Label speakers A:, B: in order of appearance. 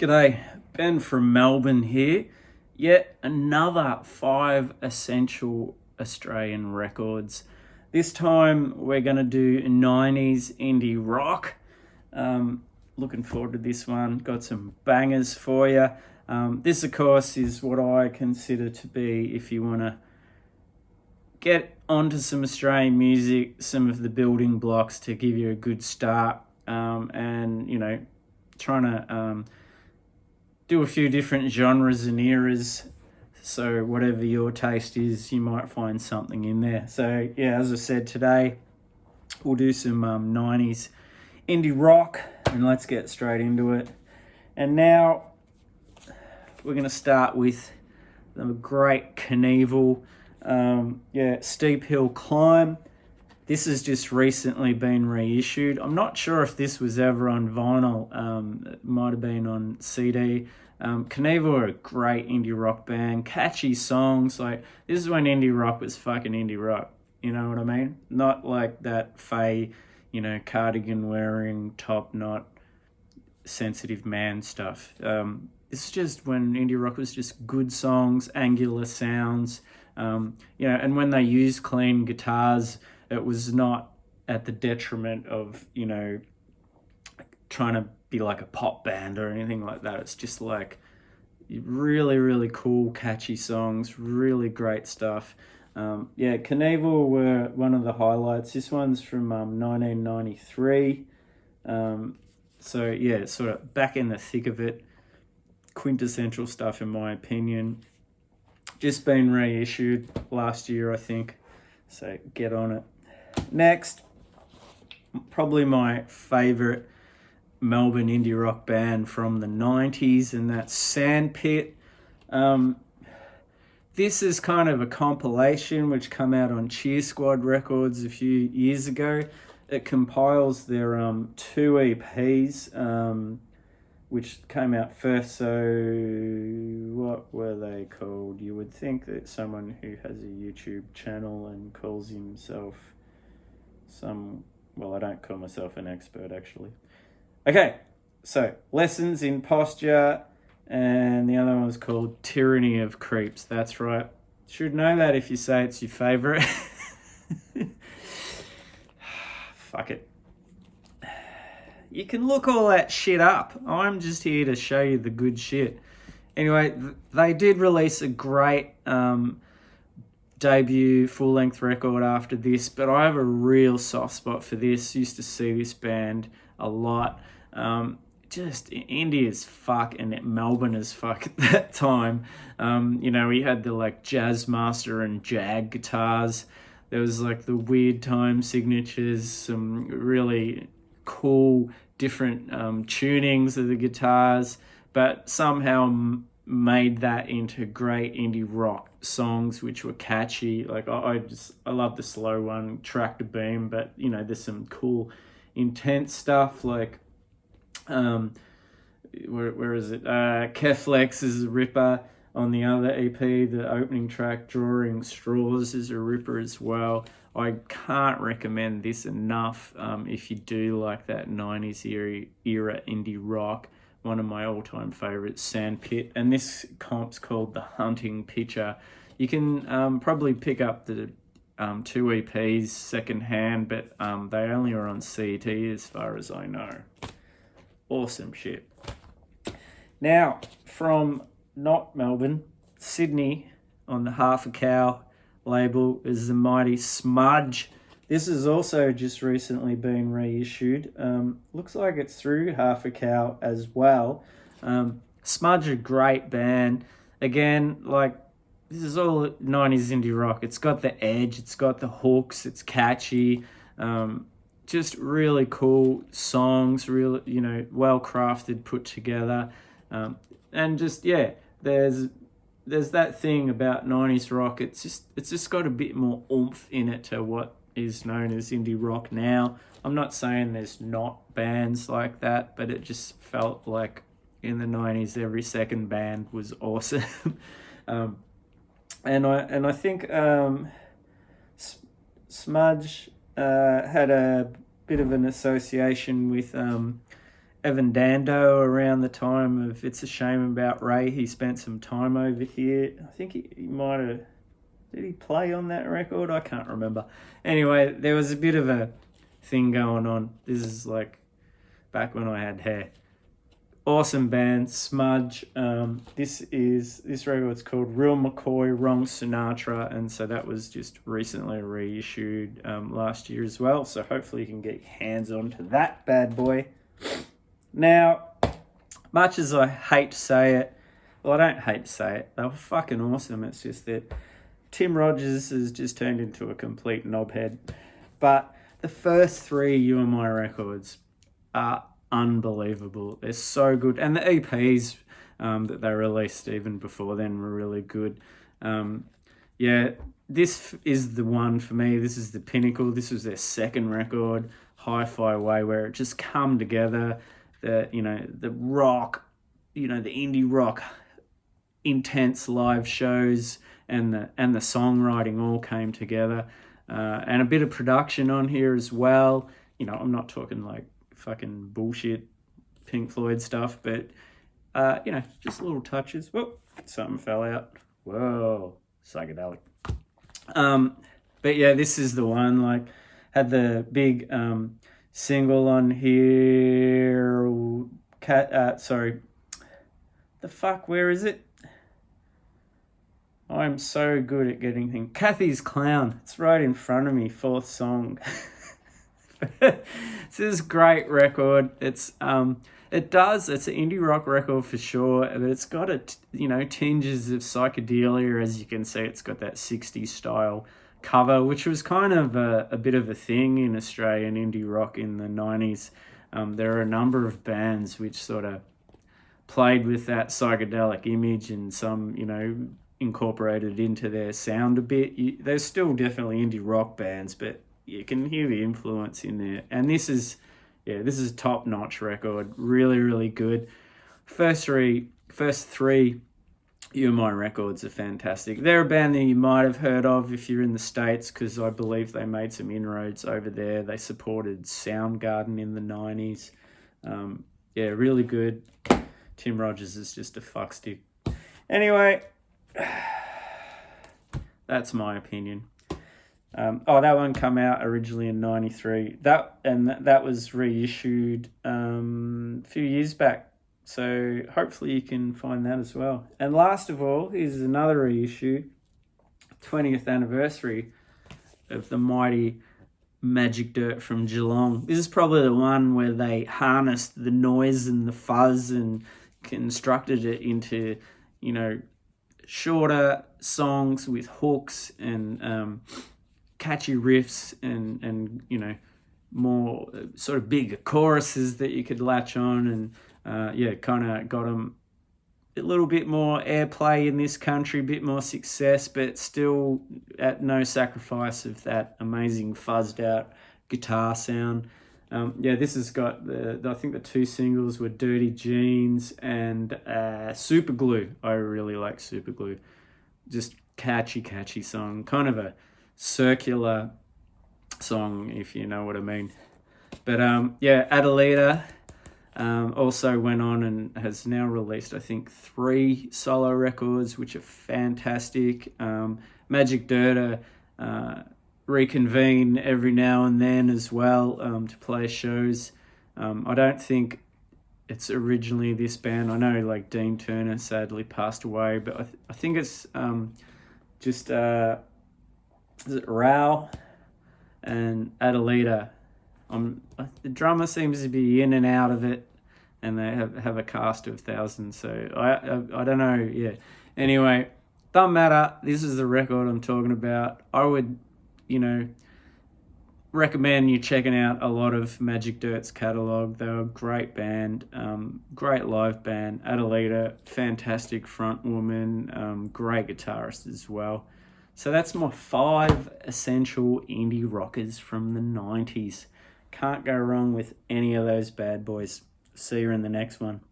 A: G'day, Ben from Melbourne here. Yet another 5 essential Australian records. This time we're going to do 90s indie rock. Looking forward to this one. Got some bangers for you. This, of course, is what I consider to be, if you want to get onto some Australian music, some of the building blocks to give you a good start, and, trying to do a few different genres and eras. So whatever your taste is, you might find something in there. So yeah, as I said, today we'll do some 90s indie rock, and let's get straight into it. And now we're going to start with the great Knievel. Steep Hill Climb. This has just recently been reissued. I'm not sure if this was ever on vinyl. It might have been on CD. Knievel are a great indie rock band. Catchy songs. Like, this is when indie rock was fucking indie rock. You know what I mean? Not like that fey, cardigan wearing, top knot, sensitive man stuff. It's just when indie rock was just good songs, angular sounds. And when they used clean guitars, it was not at the detriment of, trying to be like a pop band or anything like that. It's just like really, really cool, catchy songs, really great stuff. Knievel were one of the highlights. This one's from 1993. Sort of back in the thick of it. Quintessential stuff, in my opinion. Just been reissued last year, I think. So get on it. Next, probably my favourite Melbourne indie rock band from the 90s, and that's Sandpit. This is kind of a compilation which came out on Cheer Squad Records a few years ago. It compiles their 2 EPs, which came out first. So what were they called? You would think that someone who has a YouTube channel and calls himself I don't call myself an expert, actually. Okay, so Lessons in Posture, and the other one was called Tyranny of Creeps. That's right. Should know that if you say it's your favourite. Fuck it. You can look all that shit up. I'm just here to show you the good shit. Anyway, they did release a great debut full-length record after this, but I have a real soft spot for this. Used to see this band a lot. Just indie as fuck, and Melbourne as fuck at that time. We had the Jazz Master and Jag guitars. There was the weird time signatures, some really cool different tunings of the guitars, but somehow made that into great indie rock songs which were catchy. I love the slow one, Tractor Beam, but there's some cool intense stuff where is it? Keflex is a ripper on the other EP. The opening track, Drawing Straws, is a ripper as well. I can't recommend this enough if you do like that 90s era indie rock. One of my all-time favourites, Sandpit. And this comp's called The Hunting Picture. You can probably pick up the 2 EPs second-hand, but they only are on CD as far as I know. Awesome shit. Now, from not Melbourne, Sydney, on the Half a Cow label, is the mighty Smudge. This has also just recently been reissued. Looks like it's through Half a Cow as well. Smudge, a great band. Again, this is all 90s indie rock. It's got the edge, it's got the hooks, it's catchy. Just really cool songs, really, well crafted, put together. And just, there's that thing about 90s rock. It's just got a bit more oomph in it to what is known as indie rock now. I'm not saying there's not bands like that, but it just felt like in the 90s every second band was awesome. And I think Smudge had a bit of an association with Evan Dando around the time of It's a Shame About Ray. He spent some time over here. I think he might have... Did he play on that record? I can't remember. Anyway, there was a bit of a thing going on. This is like back when I had hair. Awesome band, Smudge. This record's called Real McCoy, Wrong Sinatra, and so that was just recently reissued last year as well. So hopefully you can get your hands onto that bad boy. Now, much as I hate to say it, well, I don't hate to say it. They were fucking awesome. It's just that Tim Rogers has just turned into a complete knobhead. But the first three You and My records are unbelievable. They're so good. And the EPs that they released even before then were really good. This is the one for me. This is the pinnacle. This was their second record, Hi-Fi Way, where it just come together. The rock, the indie rock, intense live shows, and the songwriting all came together, and a bit of production on here as well. I'm not talking like fucking bullshit Pink Floyd stuff, but just little touches. Whoa, something fell out. Whoa, psychedelic. But yeah, this is the one. Like, had the big single on here. Where is it? I'm so good at getting things. Kathy's Clown. It's right in front of me. Fourth song. This is a great record. It's an indie rock record for sure, but it's got tinges of psychedelia. As you can see, it's got that 60s style cover, which was kind of a bit of a thing in Australian indie rock in the 90s. There are a number of bands which sort of played with that psychedelic image, and some, incorporated into their sound a bit. There's still definitely indie rock bands, but you can hear the influence in there. And this is a top-notch record. Really, really good. First three You and My records are fantastic. They're a band that you might have heard of if you're in the States, because I believe they made some inroads over there. They supported Soundgarden in the 90s. Really good. Tim Rogers is just a fuckstick. Anyway, that's my opinion. That one came out originally in 93. That was reissued a few years back. So hopefully you can find that as well. And last of all, here's another reissue, 20th anniversary of the mighty Magic Dirt from Geelong. This is probably the one where they harnessed the noise and the fuzz and constructed it into, shorter songs with hooks and catchy riffs and more sort of bigger choruses that you could latch on, and kind of got them a little bit more airplay in this country, a bit more success, but still at no sacrifice of that amazing fuzzed out guitar sound. This has got I think the two singles were Dirty Jeans and Super Glue. I really like Super Glue. Just catchy song. Kind of a circular song, if you know what I mean. But Adelita also went on and has now released, I think, 3 solo records, which are fantastic. Magic Dirt reconvene every now and then as well to play shows. I don't think it's originally this band. I know like Dean Turner sadly passed away, but I think it's is it Rao and Adelita. The drummer seems to be in and out of it, and they have a cast of thousands. So I don't know. Yeah. Anyway, doesn't matter. This is the record I'm talking about. I would, recommend you checking out a lot of Magic Dirt's catalogue. They're a great band, great live band. Adelita, fantastic front woman, great guitarist as well. So that's my 5 essential indie rockers from the 90s. Can't go wrong with any of those bad boys. See you in the next one.